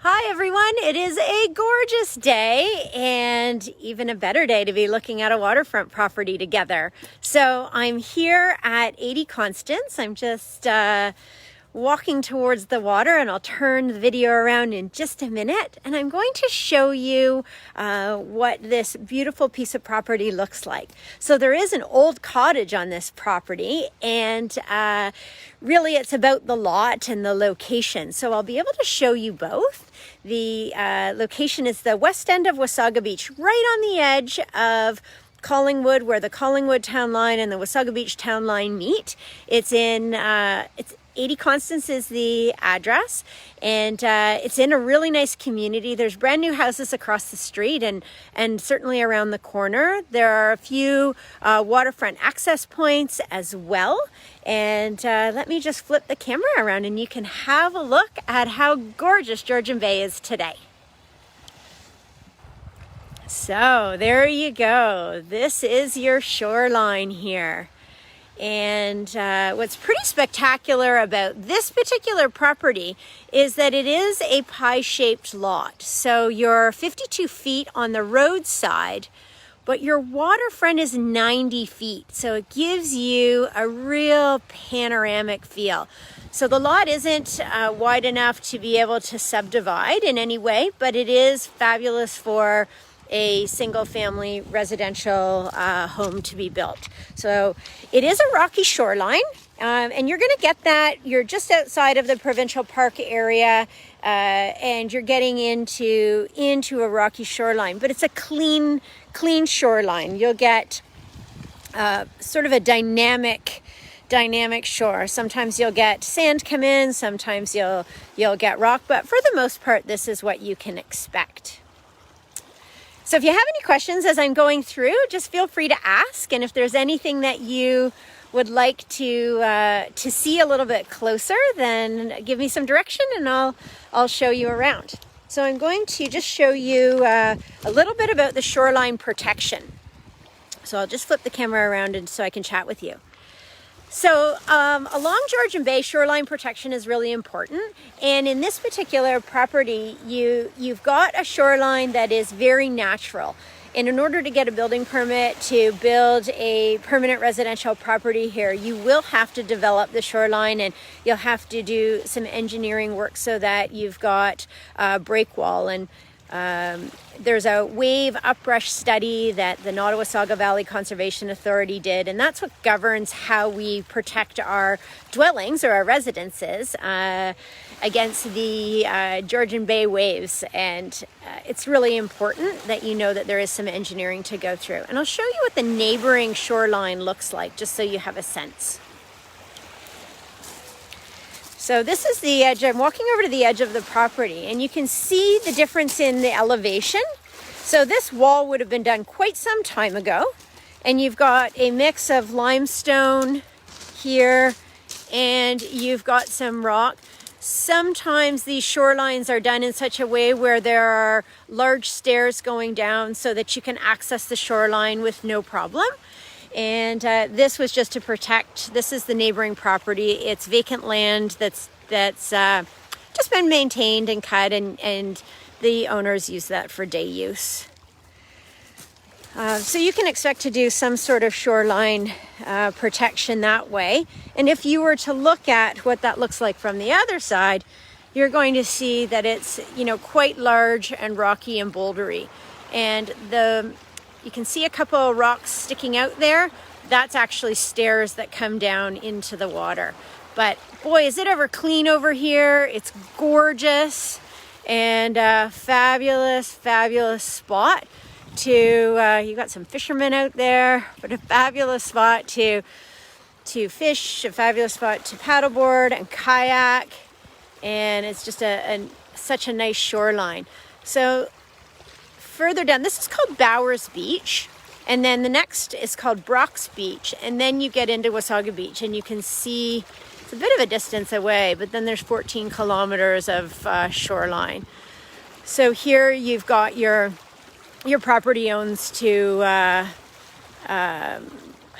Hi everyone, it is a gorgeous day and even a better day to be looking at a waterfront property together. So I'm here at 80 Constance. I'm just walking towards the water, and I'll turn the video around in just a minute, and I'm going to show you what this beautiful piece of property looks like. So there is an old cottage on this property, and really it's about the lot and the location. So I'll be able to show you both. The location is the west end of Wasaga Beach, right on the edge of Collingwood, where the Collingwood town line and the Wasaga Beach town line meet. It's 80 Constance is the address, and it's in a really nice community. There's brand new houses across the street and certainly around the corner. There are a few waterfront access points as well. And let me just flip the camera around and you can have a look at how gorgeous Georgian Bay is today. So there you go. This is your shoreline here. And what's pretty spectacular about this particular property is that it is a pie-shaped lot. So you're 52 feet on the roadside, but your waterfront is 90 feet. So it gives you a real panoramic feel. So the lot isn't wide enough to be able to subdivide in any way, but it is fabulous for a single family residential home to be built. So it is a rocky shoreline, and you're going to get that. You're just outside of the provincial park area, and you're getting into a rocky shoreline, but it's a clean shoreline. You'll get sort of a dynamic shore. Sometimes you'll get sand come in, sometimes you'll get rock, but for the most part, this is what you can expect. So if you have any questions as I'm going through, just feel free to ask. And if there's anything that you would like to see a little bit closer, then give me some direction and I'll show you around. So I'm going to just show you a little bit about the shoreline protection. So I'll just flip the camera around and so I can chat with you. So along Georgian Bay, shoreline protection is really important. And in this particular property, you've got a shoreline that is very natural. And in order to get a building permit to build a permanent residential property here, you will have to develop the shoreline, and you'll have to do some engineering work so that you've got a break wall. And there's a wave uprush study that the Nottawasaga Valley Conservation Authority did, and that's what governs how we protect our dwellings or our residences against the Georgian Bay waves. And it's really important that you know that there is some engineering to go through. And I'll show you what the neighboring shoreline looks like, just so you have a sense. So this is the edge. I'm walking over to the edge of the property, and you can see the difference in the elevation. So this wall would have been done quite some time ago, and you've got a mix of limestone here, and you've got some rock. Sometimes these shorelines are done in such a way where there are large stairs going down so that you can access the shoreline with no problem. And this was just to protect. This is the neighboring property. It's vacant land that's just been maintained and cut, and the owners use that for day use. So you can expect to do some sort of shoreline protection that way. And if you were to look at what that looks like from the other side, you're going to see that it's, quite large and rocky and bouldery. And you can see a couple of rocks sticking out there. That's actually stairs that come down into the water. But boy, is it ever clean over here. It's gorgeous and a fabulous spot to, you got some fishermen out there, but a fabulous spot to fish, a fabulous spot to paddleboard and kayak. And it's just such a nice shoreline. So further down, this is called Bowers Beach, and then the next is called Brock's Beach, and then you get into Wasaga Beach, and you can see it's a bit of a distance away, but then there's 14 kilometers of shoreline. So here you've got your property owns to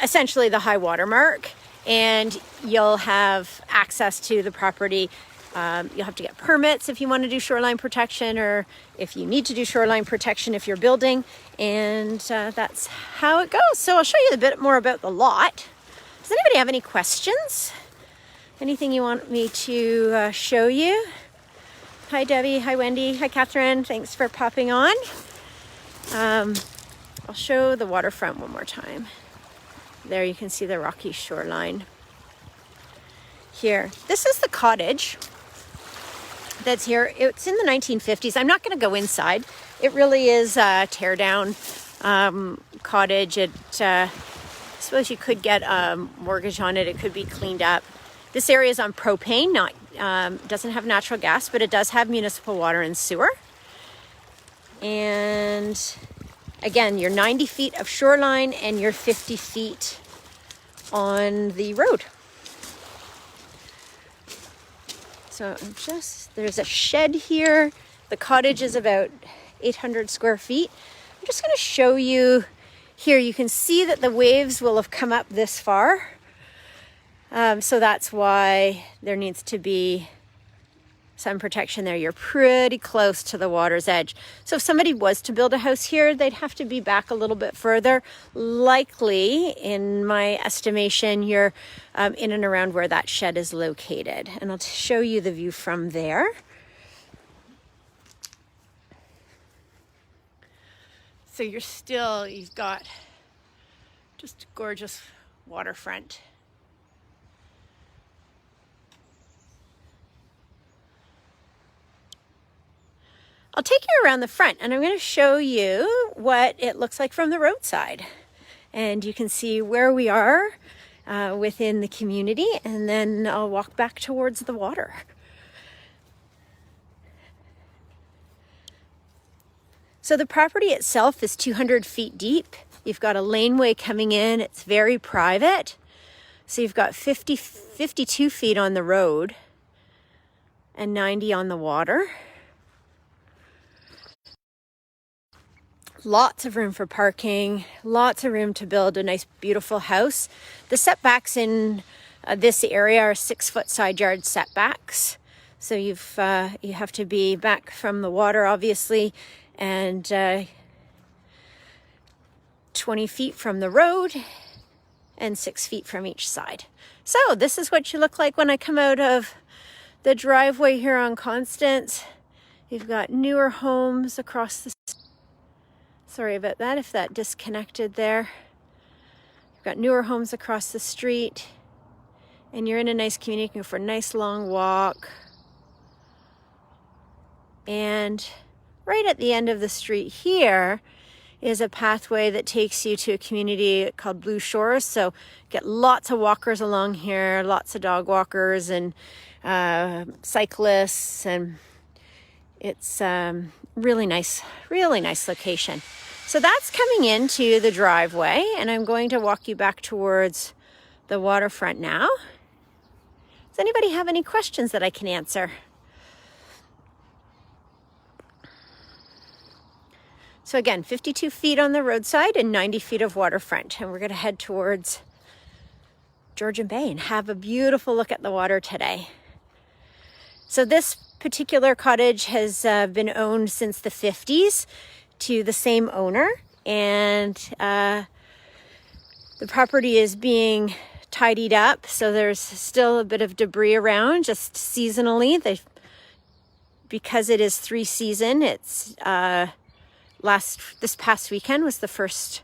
essentially the high water mark, and you'll have access to the property You'll have to get permits if you want to do shoreline protection, or if you need to do shoreline protection if you're building, and that's how it goes. So I'll show you a bit more about the lot. Does anybody have any questions? Anything you want me to show you? Hi Debbie, hi Wendy, hi Catherine, thanks for popping on. I'll show the waterfront one more time. There you can see the rocky shoreline. Here, this is the cottage that's here. It's in the 1950s. I'm not going to go inside. It really is a tear down cottage. I suppose you could get a mortgage on it. It could be cleaned up. This area is on propane, doesn't have natural gas, but it does have municipal water and sewer. And again, you're 90 feet of shoreline and you're 50 feet on the road. So there's a shed here. The cottage is about 800 square feet. I'm just going to show you here. You can see that the waves will have come up this far. So that's why there needs to be some protection there. You're pretty close to the water's edge. So if somebody was to build a house here, they'd have to be back a little bit further. Likely, in my estimation, you're in and around where that shed is located. And I'll show you the view from there. So you've got just gorgeous waterfront. I'll take you around the front and I'm going to show you what it looks like from the roadside. And you can see where we are within the community, and then I'll walk back towards the water. So the property itself is 200 feet deep. You've got a laneway coming in. It's very private. So you've got 52 feet on the road and 90 on the water. Lots of room for parking, lots of room to build a nice, beautiful house. The setbacks in this area are 6-foot side yard setbacks. So you have to be back from the water, obviously, and 20 feet from the road and 6 feet from each side. So this is what you look like when I come out of the driveway here on Constance. You've got newer homes across the street. Sorry about that, if that disconnected there. You've got newer homes across the street, and you're in a nice community. You can go for a nice long walk. And right at the end of the street here is a pathway that takes you to a community called Blue Shores. So get lots of walkers along here, lots of dog walkers and cyclists, and it's really nice location. So that's coming into the driveway, and I'm going to walk you back towards the waterfront now. Does anybody have any questions that I can answer? So again, 52 feet on the roadside and 90 feet of waterfront, and we're going to head towards Georgian Bay and have a beautiful look at the water today. So this particular cottage has been owned since the 50s to the same owner, and the property is being tidied up, so there's still a bit of debris around just seasonally. Because it is 3-season, it's this past weekend was the first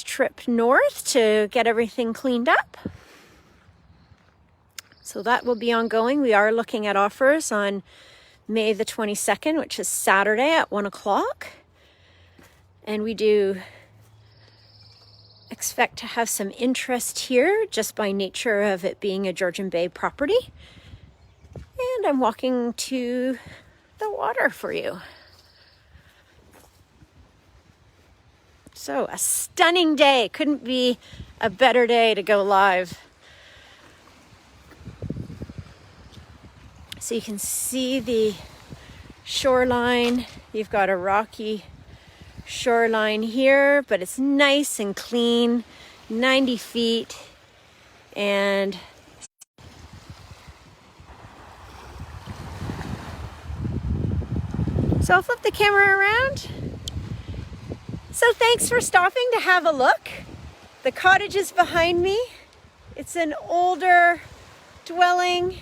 trip north to get everything cleaned up. So that will be ongoing. We are looking at offers on May the 22nd, which is Saturday at 1 o'clock. And we do expect to have some interest here just by nature of it being a Georgian Bay property. And I'm walking to the water for you. So a stunning day. Couldn't be a better day to go live. So you can see the shoreline. You've got a rocky shoreline here, but it's nice and clean, 90 feet. And So I'll flip the camera around. So thanks for stopping to have a look. The cottage is behind me. It's an older dwelling,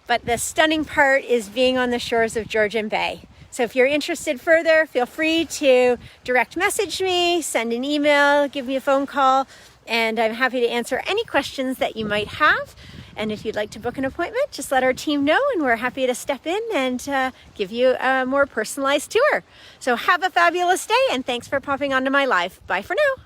but the stunning part is being on the shores of Georgian Bay. So if you're interested further, feel free to direct message me, send an email, give me a phone call, and I'm happy to answer any questions that you might have. And if you'd like to book an appointment, just let our team know and we're happy to step in and give you a more personalized tour. So have a fabulous day and thanks for popping onto my live. Bye for now.